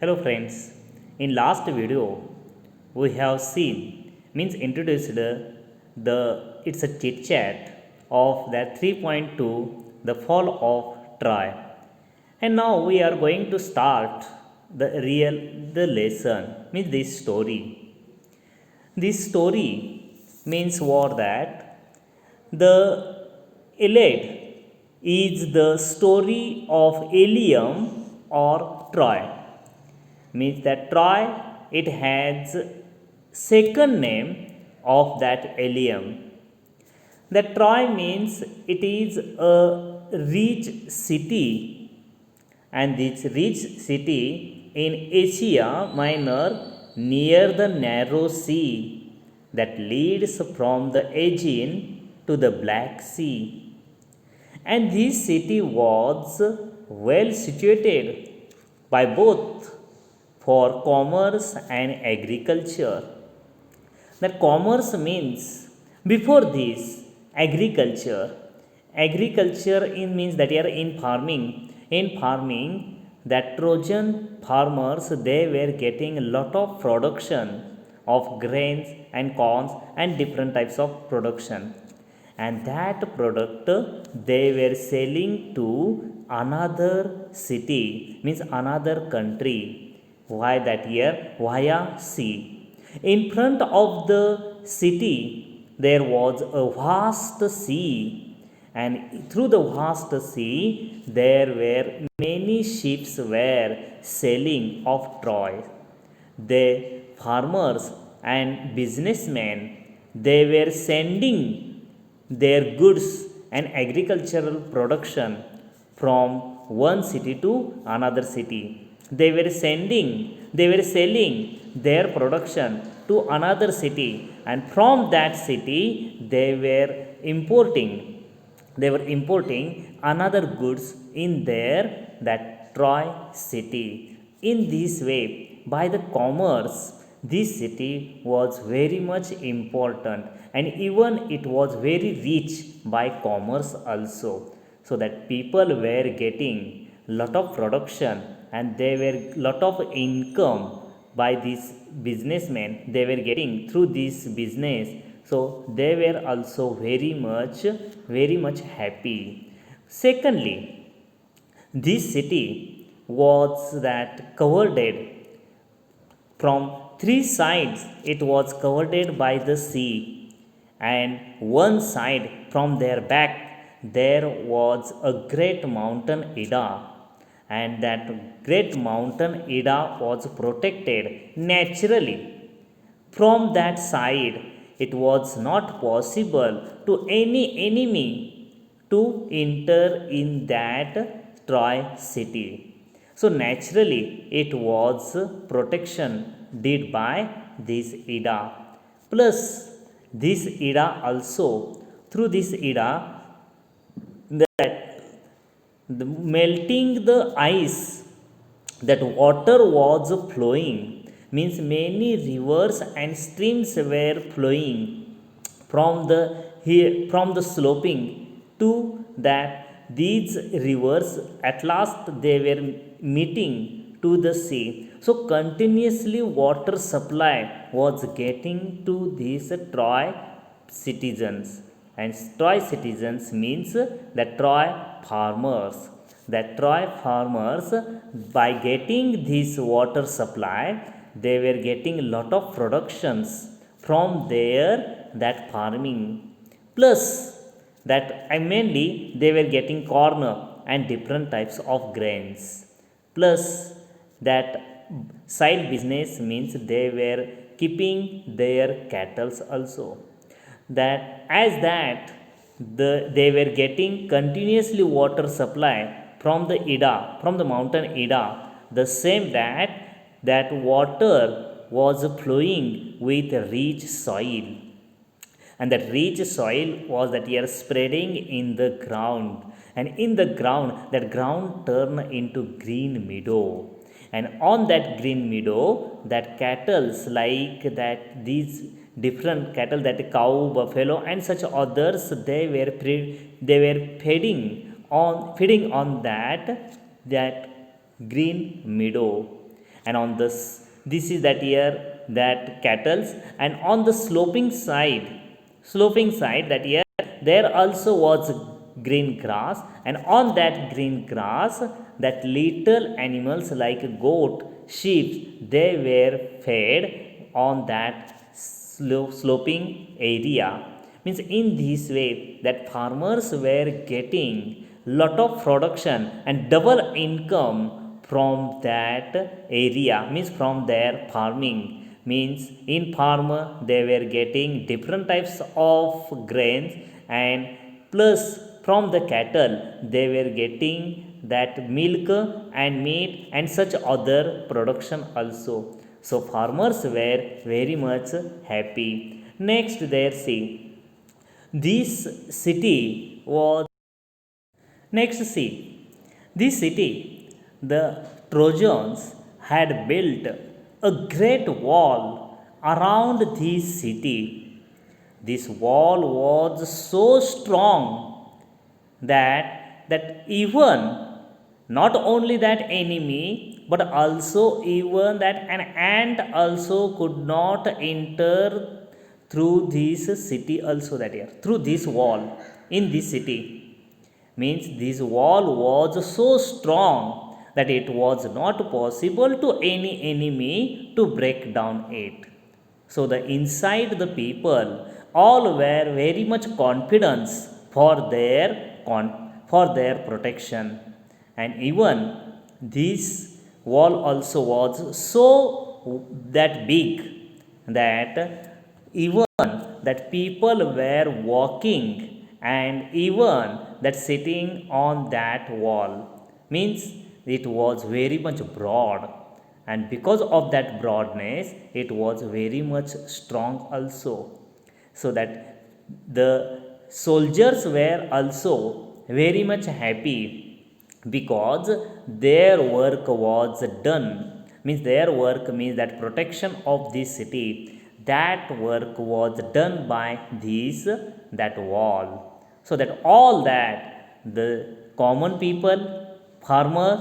Hello friends, in last video we have seen introduced the it's a chit chat of that 3.2 the fall of Troy, and now we are going to start the lesson this story. This story means what that the Iliad is the story of Ilium or Troy. Means that Troy it has second name of that Ilium. That Troy means it is a rich city, and this rich city in Asia Minor near the narrow sea that leads from the Aegean to the Black Sea. And this city was well situated by both for commerce and agriculture. That commerce means before this agriculture. Agriculture in means that you are in farming. In farming, that Trojan farmers they were getting a lot of production of grains and corns and different types of production, and that product they were selling to another city means another country. Why that year? Via sea. In front of the city there was a vast sea, and through the vast sea there were many ships were sailing of Troy. The farmers and businessmen they were sending their goods and agricultural production from one city to another city. They were selling their production to another city, and from that city importing they were importing another goods in their that Troy city. In this way, by the commerce, this city was very much important, and even it was very rich by commerce also, so that people were getting lot of production and they were lot of income by these businessmen they were getting through this business. So they were also very much happy. Secondly, this city was that covered from three sides. It was covered by the sea, and one side from their back there was a great mountain Ida, and that great mountain Ida was protected naturally. From that side it was not possible to any enemy to enter in that Troy city. So naturally it was protection did by this Ida. Plus this Ida also, through this Ida, that the melting the ice, that water was flowing means many rivers and streams were flowing from the here from the sloping to that these rivers at last they were meeting to the sea. So continuously water supply was getting to these Troy citizens, and Troy citizens means the Troy farmers. The Troy farmers, by getting this water supply, they were getting a lot of productions from their that farming. Plus that I mainly they were getting corn and different types of grains. Plus that side business means they were keeping their cattle also. That as that they were getting continuously water supply from the Ida, from the mountain Ida, the same that water was flowing with rich soil, and that rich soil was that year spreading in the ground, and in the ground that ground turned into green meadow, and on that green meadow that cattle like that these different cattle, that cow, buffalo and such others, they were feeding on that green meadow. and on this is that year that cattles, and on the sloping side that year there also was green grass, and on that green grass that little animals like goat, sheep, they were fed on that sloping area. Means in this way that farmers were getting lot of production and double income from that area, means from their farming. Means in farm they were getting different types of grains, and plus from the cattle they were getting that milk and meat and such other production also. So farmers were very much happy. Next there see, this city was, next see, this city, the Trojans had built a great wall around this city. This wall was so strong that even not only that enemy, but also even that an ant also could not enter through this city also, that year through this wall in this city. Means this wall was so strong that it was not possible to any enemy to break down it. So the inside the people all were very much confidence for their for their protection. And even this wall also was so that big that even that people were walking and even that sitting on that wall. Means it was very much broad, and because of that broadness it was very much strong also. So that the soldiers were also very much happy because their work was done. Means their work means that protection of this city, that work was done by this that wall. So that all that the common people, farmers,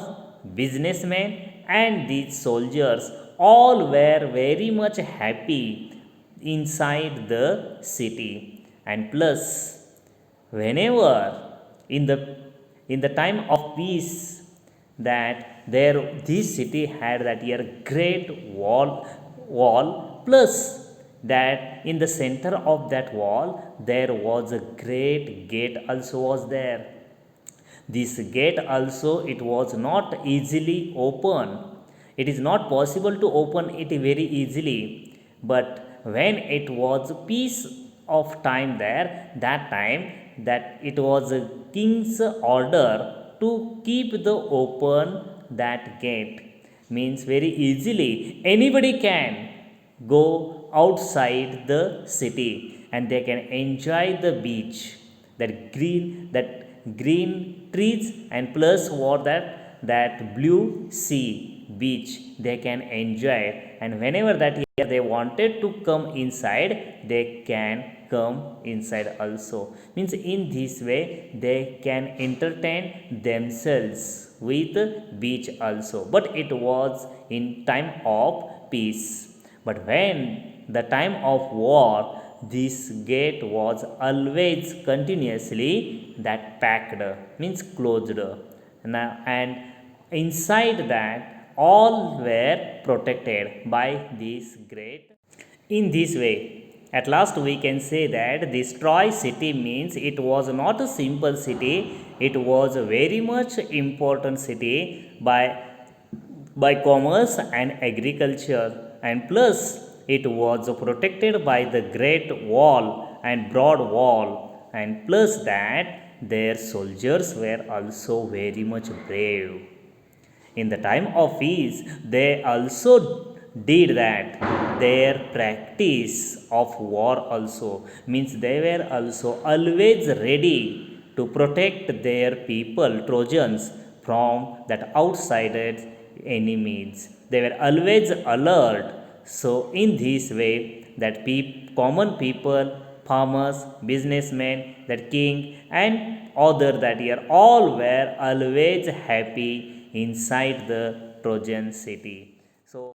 businessmen, and these soldiers all were very much happy inside the city. And plus whenever in the time of peace, that there this city had that year great wall, plus that in the center of that wall there was a great gate also was there. This gate also it was not easily open, it is not possible to open it very easily. But when it was peace of time there, that time that it was a king's order to keep the open that gate. Means very easily anybody can go outside the city and they can enjoy the beach, that green trees, and plus what that blue sea beach they can enjoy. And whenever that year they wanted to come inside, they can come inside also. Means in this way they can entertain themselves with beach also. But it was in time of peace. But when the time of war, this gate was always continuously that packed, means closed. And inside that all were protected by this great. In this way, at last we can say that this Troy city means it was not a simple city, it was a very much important city by commerce and agriculture. And plus it was protected by the great wall and broad wall. And plus that their soldiers were also very much brave. In the time of peace they also did that their practice of war also. Means they were also always ready to protect their people Trojans from that outside enemies. They were always alert. So in this way that common people, farmers, businessmen, that king and other that year all were always happy inside the Trojan city. So